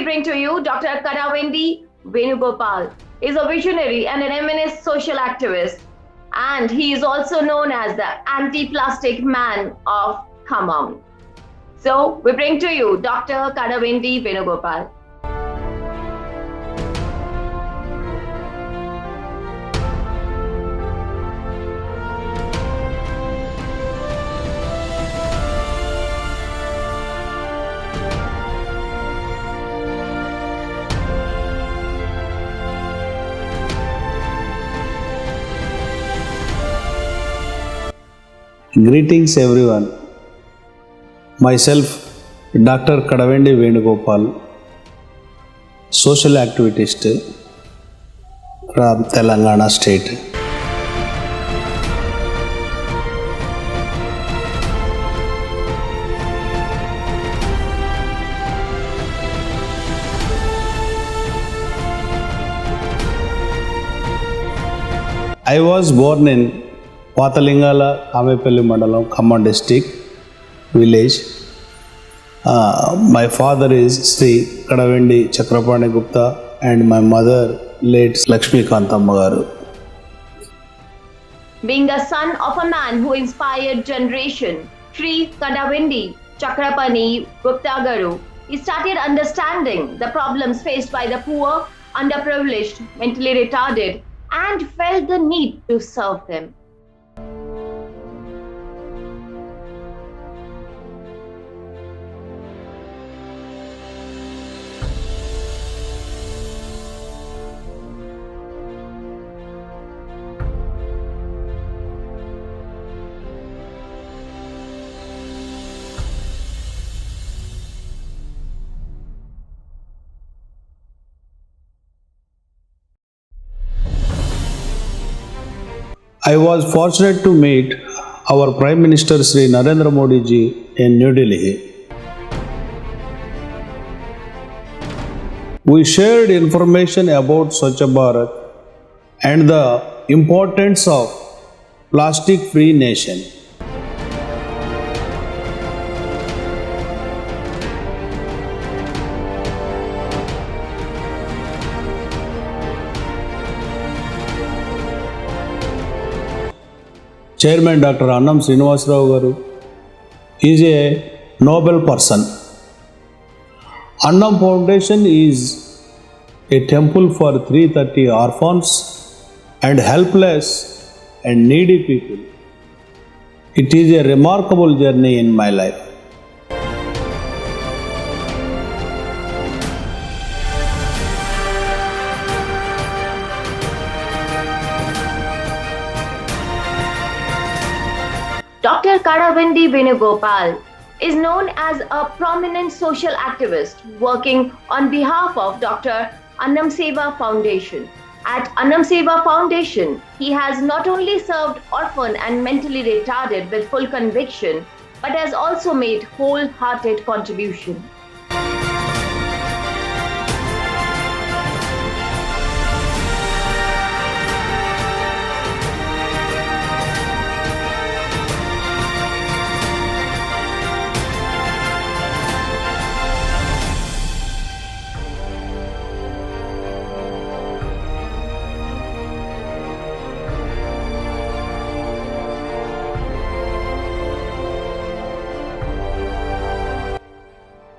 bring to you Dr. Kadavendi Venugopal. He is a visionary and an eminent social activist, and he is also known as the anti-plastic man of Khammam. So we bring to you Dr. Kadavendi Venugopal. Greetings everyone. Myself, Dr. Kadavendi Venugopal, social activist from Telangana state. I was born in Patalingala, Amepalli Mandalam, Khammam district, village. My father is Sri Kadavendi Chakrapani Gupta and my mother late Lakshmi Kantamma garu. Being a son of a man who inspired generation, Sri Kadavendi Chakrapani Gupta Garu, he started understanding the problems faced by the poor, underprivileged, mentally retarded, and felt the need to serve them. I was fortunate to meet our Prime Minister Sri Narendra Modi ji in New Delhi. We shared information about Swachh Bharat and the importance of plastic-free nation. Chairman Dr. Annam Srinivas Rao garu is a noble person. Annam Foundation is a temple for 330 orphans and helpless and needy people. It is a remarkable journey in my life. Dr. Kadavendi Venugopal is known as a prominent social activist working on behalf of Dr. Annam Seva Foundation. At Annam Seva Foundation, he has not only served orphan and mentally retarded with full conviction, but has also made wholehearted contribution.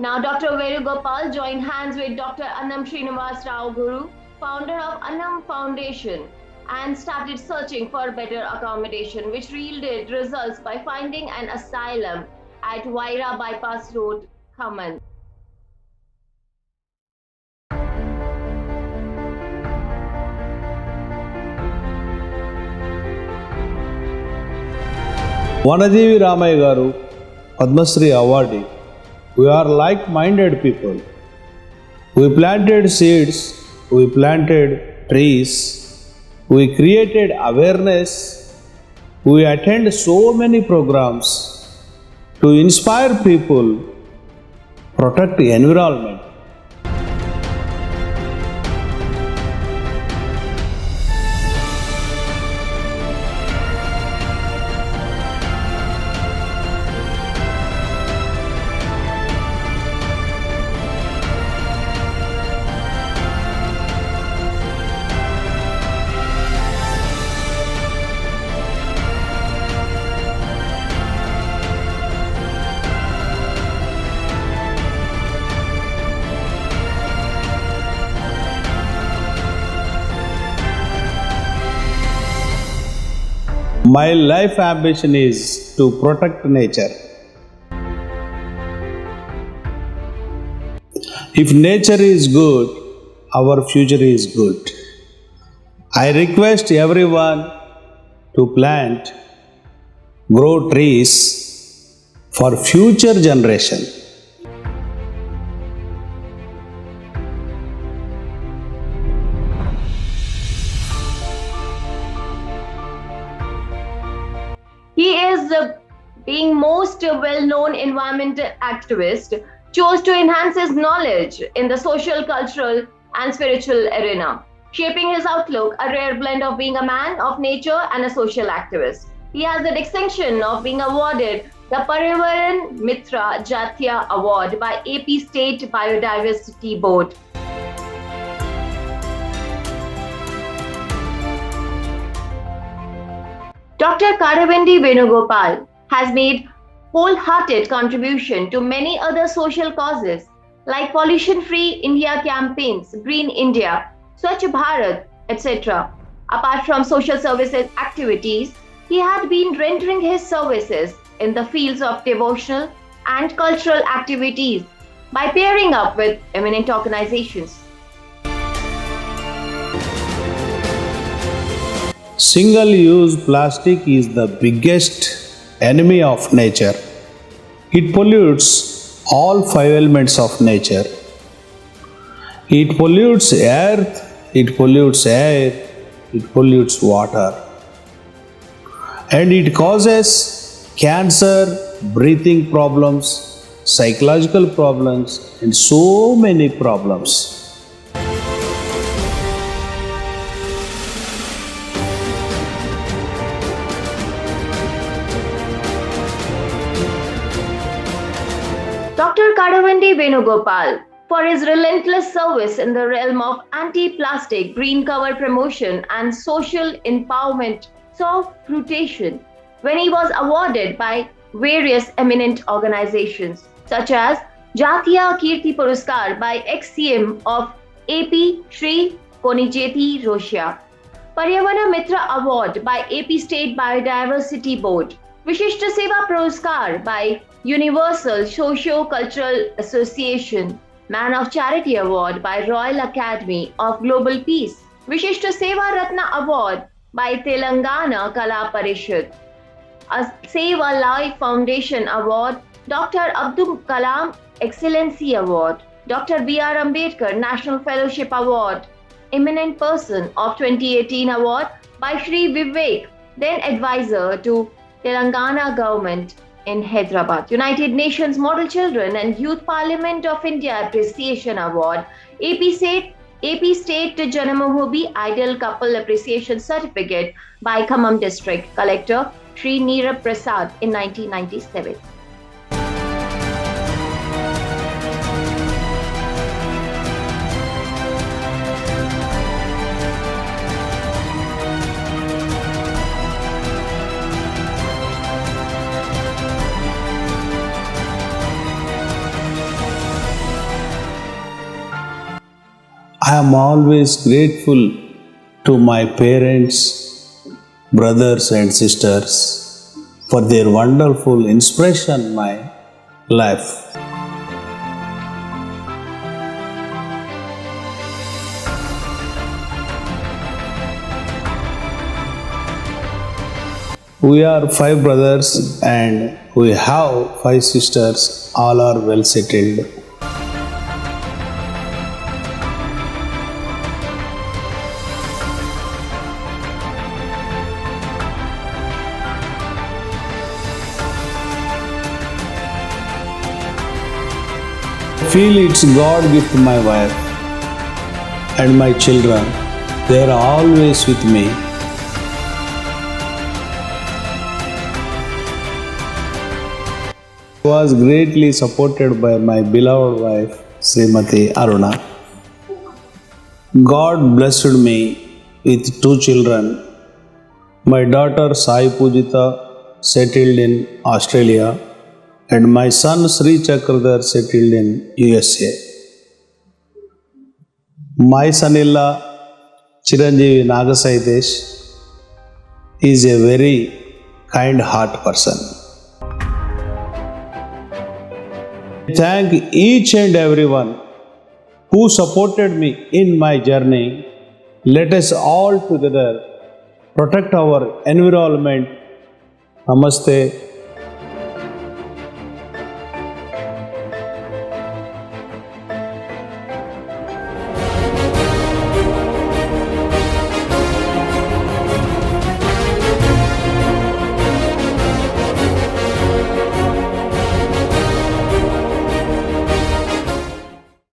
Now, Dr. Venugopal joined hands with Dr. Annam Srinivas Rao Guru, founder of Annam Foundation, and started searching for better accommodation, which yielded results by finding an asylum at Vaira Bypass Road, Khammam. Vanajeevi Ramaya garu, Padma Shri awardee. We are like-minded people. We planted seeds, we planted trees, we created awareness, we attend so many programs to inspire people, protect the environment. My life ambition is to protect nature. If nature is good, our future is good. I request everyone to plant, grow trees for future generation. He is being most well-known environmental activist, chose to enhance his knowledge in the social, cultural, and spiritual arena, shaping his outlook, a rare blend of being a man of nature and a social activist. He has the distinction of being awarded the Parivaran Mitra Jatiya Award by AP State Biodiversity Board. Dr. Kadavendi Venugopal has made wholehearted contribution to many other social causes like pollution-free India campaigns, Green India, Swachh Bharat, etc. Apart from social services activities, he had been rendering his services in the fields of devotional and cultural activities by pairing up with eminent organizations. Single-use plastic is the biggest enemy of nature. It pollutes all five elements of nature. It pollutes earth, it pollutes air, it pollutes water. And it causes cancer, breathing problems, psychological problems, and so many problems. Dr. Kadavendi Venugopal, for his relentless service in the realm of anti-plastic, green cover promotion and social empowerment, saw fruition when he was awarded by various eminent organizations such as Jatiya Kirti Puruskar by ex-CM of AP Shri Konijeti Roshia, Paryavana Mitra Award by AP State Biodiversity Board, Vishishta Seva Puruskar by Universal Socio-Cultural Association, Man of Charity Award by Royal Academy of Global Peace, Vishishta Seva Ratna Award by Telangana Kala Parishad, a Save a Life Foundation Award, Dr. Abdul Kalam Excellency Award, Dr. B.R. Ambedkar National Fellowship Award, Eminent Person of 2018 Award by Shri Vivek, then advisor to Telangana government in Hyderabad, United Nations Model Children and Youth Parliament of India Appreciation Award, AP State Janamabhoomi Ideal Couple Appreciation Certificate by Khammam District Collector Shri Neerab Prasad in 1997. I am always grateful to my parents, brothers and sisters for their wonderful inspiration in my life. We are 5 brothers and we have 5 sisters, all are well settled. I feel it's God gift to my wife and my children. They are always with me. I was greatly supported by my beloved wife, Srimati Aruna. God blessed me with 2 children. My daughter Sai Pujita settled in Australia and my son Sri Chakradhar settled in USA. My son-in-law Chiranjeevi Nagasaitesh is a very kind heart person. Thank each and everyone who supported me in my journey. Let us all together protect our environment. Namaste.